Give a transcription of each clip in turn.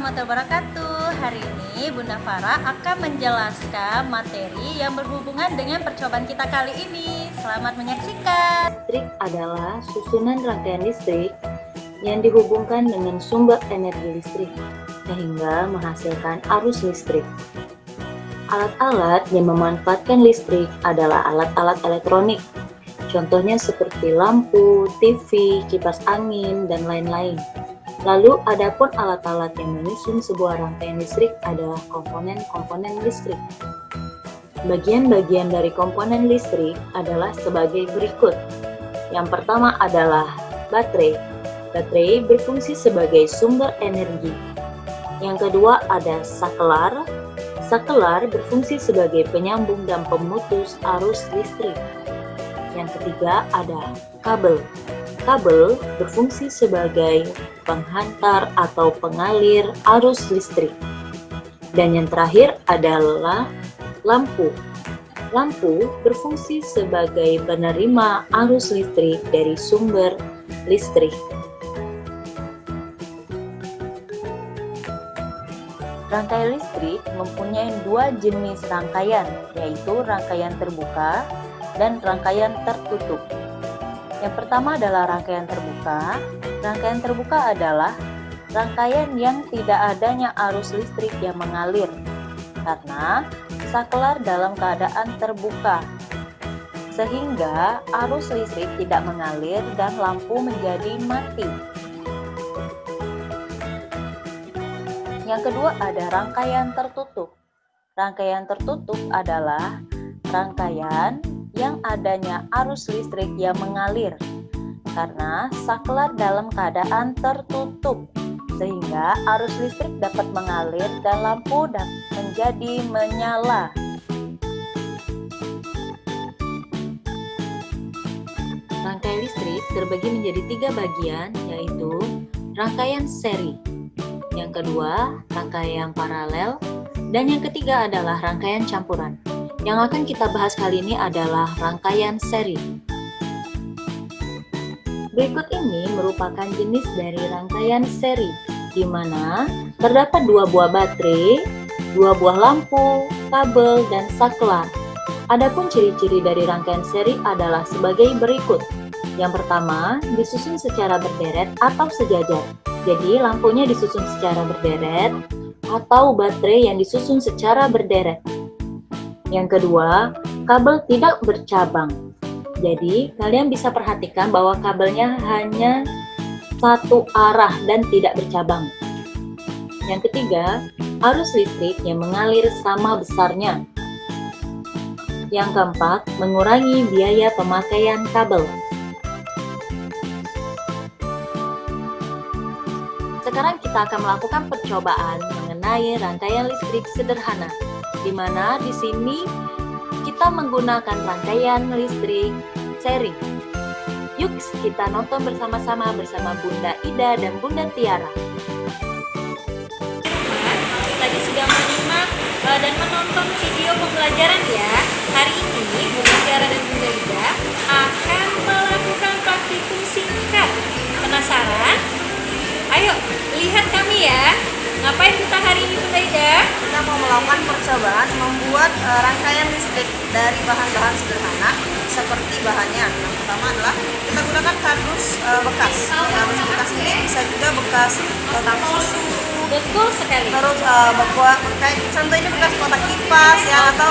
warahmatullahi wabarakatuh. Hari ini Bunda Farah akan menjelaskan materi yang berhubungan dengan percobaan kita kali ini. Selamat menyaksikan. Listrik adalah susunan rangkaian listrik yang dihubungkan dengan sumber energi listrik sehingga menghasilkan arus listrik. Alat-alat yang memanfaatkan listrik adalah alat-alat elektronik. Contohnya seperti lampu, TV, kipas angin, dan lain-lain. Lalu, adapun alat-alat yang menyusun sebuah rangkaian listrik adalah komponen-komponen listrik. Bagian-bagian dari komponen listrik adalah sebagai berikut. Yang pertama adalah baterai. Baterai berfungsi sebagai sumber energi. Yang kedua ada saklar. Saklar berfungsi sebagai penyambung dan pemutus arus listrik. Yang ketiga ada kabel. Kabel berfungsi sebagai penghantar atau pengalir arus listrik. Dan yang terakhir adalah lampu. Lampu berfungsi sebagai penerima arus listrik dari sumber listrik. Rangkaian listrik mempunyai dua jenis rangkaian, yaitu rangkaian terbuka dan rangkaian tertutup. Yang pertama adalah rangkaian terbuka. Rangkaian terbuka adalah rangkaian yang tidak adanya arus listrik yang mengalir karena saklar dalam keadaan terbuka, sehingga arus listrik tidak mengalir dan lampu menjadi mati. Yang kedua ada rangkaian tertutup. Rangkaian tertutup adalah rangkaian yang adanya arus listrik yang mengalir karena saklar dalam keadaan tertutup, sehingga arus listrik dapat mengalir dan lampu menjadi menyala. Rangkaian listrik terbagi menjadi 3 bagian, yaitu rangkaian seri, yang kedua rangkaian paralel, dan yang ketiga adalah rangkaian campuran. Yang akan kita bahas kali ini adalah rangkaian seri. Berikut ini merupakan jenis dari rangkaian seri, di mana terdapat 2 buah baterai, 2 buah lampu, kabel, dan saklar. Adapun ciri-ciri dari rangkaian seri adalah sebagai berikut. Yang pertama, disusun secara berderet atau sejajar. Jadi, lampunya disusun secara berderet atau baterai yang disusun secara berderet. Yang kedua, kabel tidak bercabang. Jadi, kalian bisa perhatikan bahwa kabelnya hanya satu arah dan tidak bercabang. Yang ketiga, arus listrik yang mengalir sama besarnya. Yang keempat, mengurangi biaya pemakaian kabel. Sekarang kita akan melakukan percobaan mengenai rangkaian listrik sederhana, di mana di sini kita menggunakan rangkaian listrik seri. Yuk kita nonton bersama-sama bersama Bunda Ida dan Bunda Tiara. Tadi sudah menyimak dan menonton video pembelajaran ya. Hari ini Bunda Tiara dan Bunda Ida akan melakukan praktikum singkat. Penasaran? Ayo lihat kami ya. Ngapain kita hari ini Bunda Ida? Kita mau melakukan percobaan membuat rangkaian listrik dari bahan-bahan sederhana seperti bahannya. Yang pertama adalah kita gunakan kardus bekas. Kardus bekas ini bisa juga bekas kotak susu. Betul sekali. Terus kayak contoh ini bekas kotak kipas ya, atau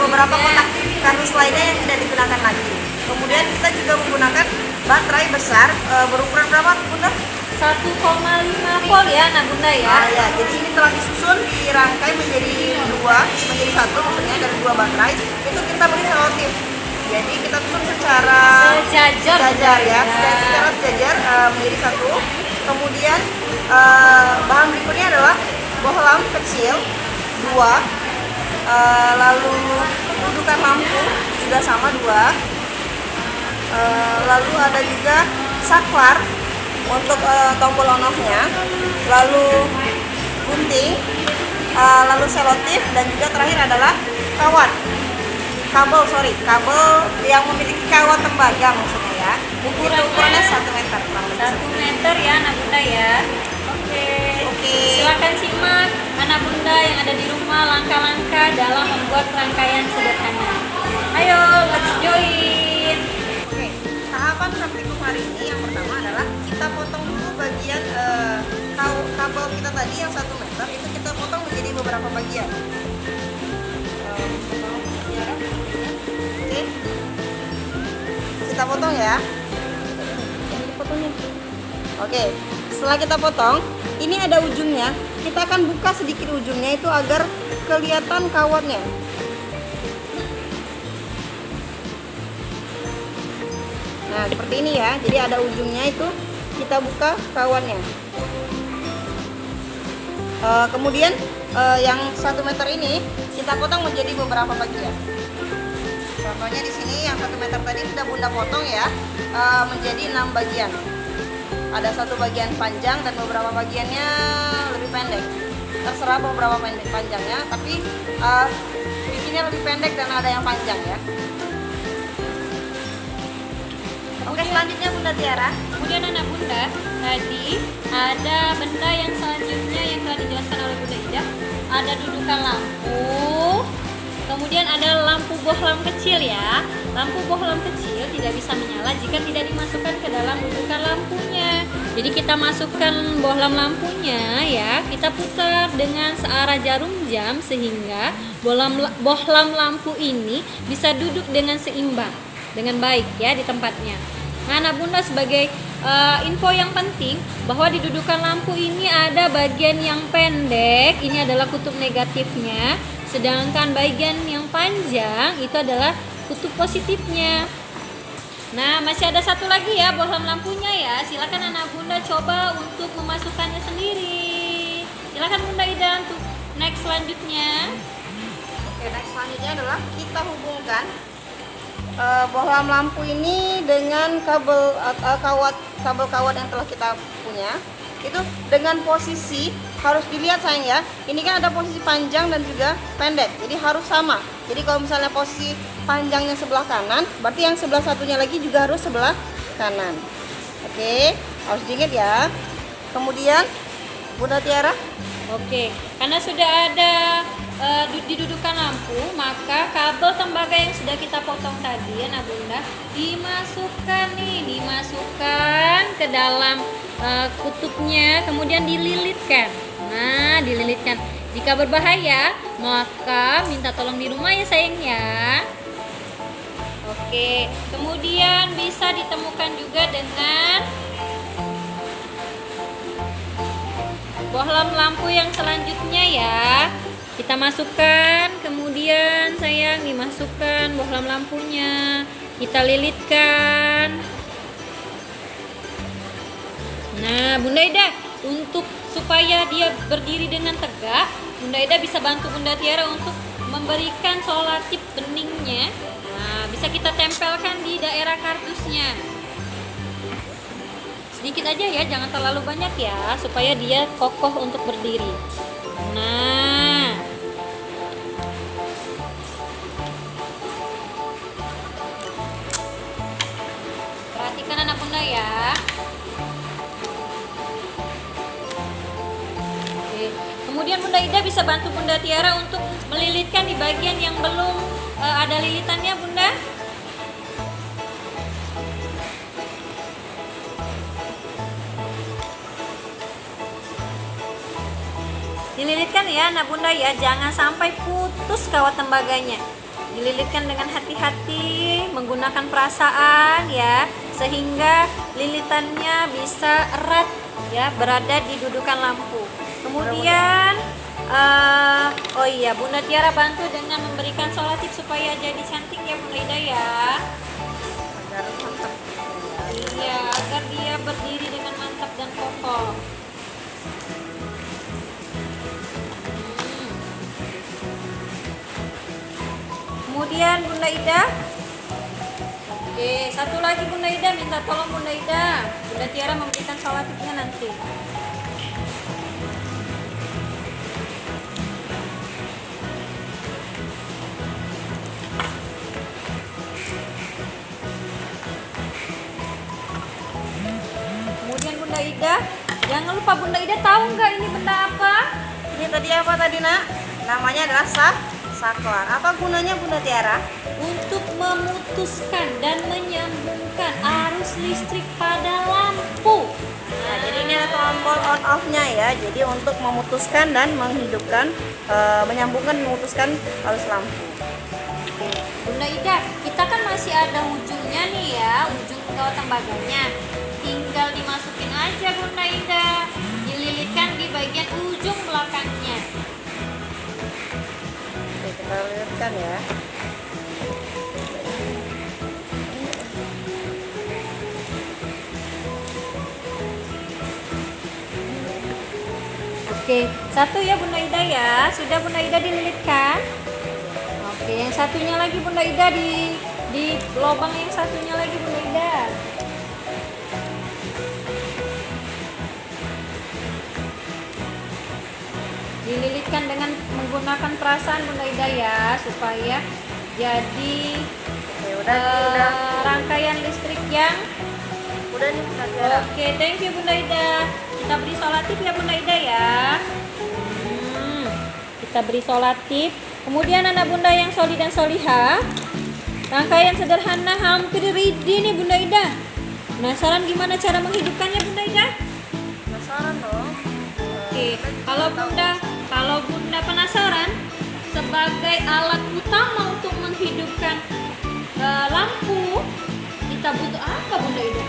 beberapa kotak kardus lainnya yang tidak digunakan lagi. Kemudian kita juga menggunakan baterai besar berukuran berapa Bunda? 1,5 volt ya anak Bunda ya. Ya, jadi ini telah disusun dirangkai menjadi satu, maksudnya dari 2 baterai. Itu kita beri selotip. Jadi kita susun secara sejajar ya, secara sejajar menjadi satu. Kemudian bahan berikutnya adalah bohlam kecil 2. Lalu dudukan lampu juga sama 2. Lalu ada juga saklar untuk tombol on off-nya, lalu gunting, lalu selotip, dan juga terakhir adalah kabel yang memiliki kawat tembaga maksudnya ya. Ukurannya 1 meter. 1 meter ya anak Bunda ya. Oke. Oke. Silakan simak anak bunda yang ada di rumah langkah-langkah dalam membuat rangkaian sederhana. Ayo, let's join. Oke, tahapan praktikum hari ini yang pertama adalah kita potong dulu bagian kabel kita tadi yang 1 meter itu kita potong menjadi beberapa bagian. Oke, kita potong ya. Oke, setelah kita potong, ini ada ujungnya. Kita akan buka sedikit ujungnya itu agar kelihatan kawatnya. Nah, seperti ini ya. Jadi ada ujungnya itu kita buka kawatnya. Kemudian yang 1 meter ini kita potong menjadi beberapa bagian. Contohnya di sini yang 1 meter tadi sudah bunda potong ya, menjadi 6 bagian. Ada 1 bagian panjang dan beberapa bagiannya lebih pendek. Terserah beberapa panjangnya, tapi bikinnya lebih pendek dan ada yang panjang ya. Oke, selanjutnya Bunda Tiara. Kemudian anak bunda, tadi ada benda yang selanjutnya yang telah dijelaskan oleh Bunda Ida. Ada dudukan lampu, kemudian ada lampu bohlam kecil ya. Lampu bohlam kecil tidak bisa menyala jika tidak dimasukkan ke dalam dudukan lampunya. Jadi kita masukkan bohlam lampunya ya, kita putar dengan searah jarum jam sehingga bohlam lampu ini bisa duduk dengan seimbang, dengan baik ya di tempatnya. Nah, anak bunda sebagai info yang penting bahwa di dudukan lampu ini ada bagian yang pendek, ini adalah kutub negatifnya, sedangkan bagian yang panjang itu adalah kutub positifnya. Nah, masih ada satu lagi ya bohlam lampunya ya. Silakan anak bunda coba untuk memasukkannya sendiri. Silakan Bunda Ida untuk next selanjutnya. Oke, next selanjutnya adalah kita hubungkan bohlam lampu ini dengan kabel-kawat yang telah kita punya. Itu dengan posisi harus dilihat sayang ya. Ini kan ada posisi panjang dan juga pendek. Jadi harus sama. Jadi kalau misalnya posisi panjangnya sebelah kanan, berarti yang sebelah satunya lagi juga harus sebelah kanan. Oke, harus diingat ya. Kemudian Bunda Tiara. Oke, karena sudah ada di dudukan lampu, maka kabel tembaga yang sudah kita potong tadi ya anak bunda dimasukkan ke dalam kutubnya, kemudian dililitkan. Nah, dililitkan. Jika berbahaya, maka minta tolong di rumah ya sayang ya. Oke, kemudian bisa ditemukan juga dengan bohlam lampu yang selanjutnya ya. Kita masukkan, kemudian sayang dimasukkan bohlam lampunya, kita lilitkan. Nah, Bunda Ida, untuk supaya dia berdiri dengan tegak, Bunda Ida bisa bantu Bunda Tiara untuk memberikan solatip beningnya. Nah, bisa kita tempelkan di daerah kardusnya. Sedikit aja ya, jangan terlalu banyak ya, supaya dia kokoh untuk berdiri. Nah, perhatikan anak bunda ya. Oke. Kemudian Bunda Ida bisa bantu Bunda Tiara untuk melilitkan di bagian yang belum ada lilitannya Bunda. Dililitkan ya anak bunda ya, jangan sampai putus kawat tembaganya. Dililitkan dengan hati-hati, menggunakan perasaan ya, sehingga lilitannya bisa erat ya, berada di dudukan lampu. Kemudian oh iya, Bunda Tiara bantu dengan memberikan sholatip supaya jadi cantik ya Bunda Ida ya. Iya, agar dia berdiri dengan mantap dan kokoh. Kemudian Bunda Ida, oke, satu lagi Bunda Ida, minta tolong Bunda Ida, Bunda Tiara memberikan sholatipnya nanti. Kemudian Bunda Ida Jangan lupa Bunda Ida, tahu nggak ini benda apa? Ini tadi apa tadi nak? Namanya adalah saklar. Apa gunanya Bunda Tiara? Untuk memutuskan dan menyambungkan arus listrik pada lampu. Nah, jadi ini ada tombol on off-nya ya. Jadi untuk memutuskan dan menghidupkan, menyambungkan, memutuskan arus lampu. Oke, Bunda Ida, kita kan masih ada ujungnya nih ya, ujung kawat tembaganya. Tinggal dimasukin aja Bunda Ida, dililitkan di bagian ujung belakangnya. Oke, kita lilitkan ya. Oke, satu ya Bunda Ida ya. Sudah Bunda Ida dililitkan? Oke, yang satunya lagi Bunda Ida di lubang yang satunya lagi Bunda Ida. Dililitkan dengan menggunakan perasaan Bunda Ida ya, supaya jadi Oke, udah. rangkaian listrik yang Udah nih Bunda Tiara. oke. Thank you Bunda Ida. Kita beri solatif ya Bunda Ida ya. Kita beri solatif. Kemudian anak bunda yang soli dan soliha, rangkaian sederhana hampir ready nih Bunda Ida. Penasaran gimana cara menghidupkannya Bunda Ida? Penasaran dong. Oke, kalau bunda penasaran, sebagai alat utama untuk menghidupkan lampu, kita butuh apa Bunda Ida?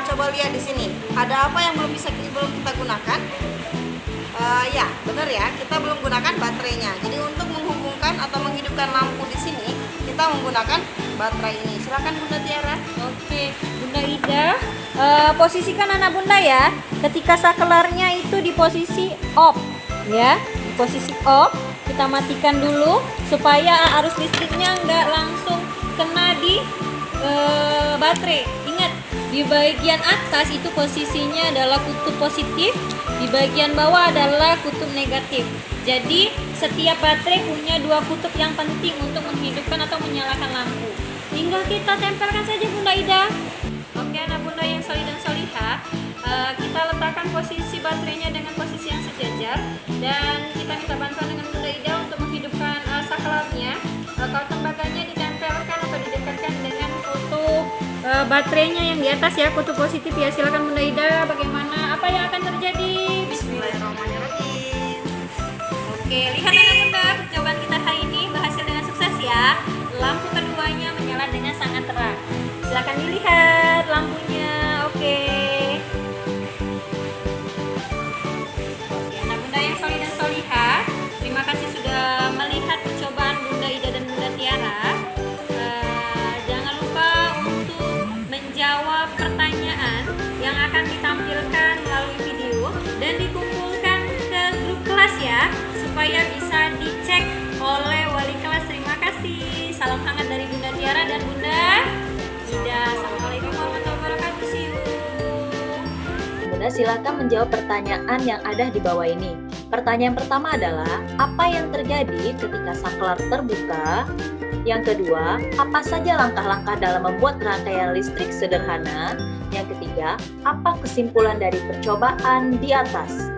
Coba lihat di sini. Ada apa yang belum kita gunakan? Ya, benar ya. Kita belum gunakan baterainya. Jadi untuk menghubungkan atau menghidupkan lampu di sini, kita menggunakan baterai ini. Silakan Bunda Tiara. Oke, Bunda Ida, posisikan anak bunda ya. Ketika saklarnya itu di posisi off, ya, di posisi off. Kita matikan dulu supaya arus listriknya nggak langsung kena di baterai. Ingat, di bagian atas itu posisinya adalah kutub positif, di bagian bawah adalah kutub negatif. Jadi setiap baterai punya dua kutub yang penting untuk menghidupkan atau menyalakan lampu. Tinggal kita tempelkan saja Bunda Ida. Oke anak bunda yang soli dan soliha, kita letakkan posisi baterainya dengan posisi yang sejajar, dan kita minta bantuan dengan Bunda Ida untuk menghidupkan saklarnya. Kalau tembaganya ditempelkan atau didekatkan dengan kutub baterainya yang di atas ya, kutub positif ya. Silakan Bunda Ida, bagaimana, apa yang akan terjadi? Bismillahirrahmanirrahim. Oke, lihat anak bunda, percobaan kita hari ini berhasil dengan sukses ya. Lampu keduanya menyala dengan sangat terang. Silakan dilihat lampunya. Oke, anak bunda yang soli dan soliha, terima kasih sudah melihat percobaan Bunda Ida dan Bunda Tiara. Jangan lupa untuk menjawab pertanyaan yang akan ditampilkan melalui video dan dikumpulkan ke grup kelas ya, supaya bisa dicek oleh wali kelas. Terima kasih. Salam hangat dari Bunda Tiara dan Bunda Ida. Assalamualaikum warahmatullahi wabarakatuh. See you. Bunda silakan menjawab pertanyaan yang ada di bawah ini. Pertanyaan pertama adalah, apa yang terjadi ketika saklar terbuka? Yang kedua, apa saja langkah-langkah dalam membuat rangkaian listrik sederhana? Yang ketiga, apa kesimpulan dari percobaan di atas?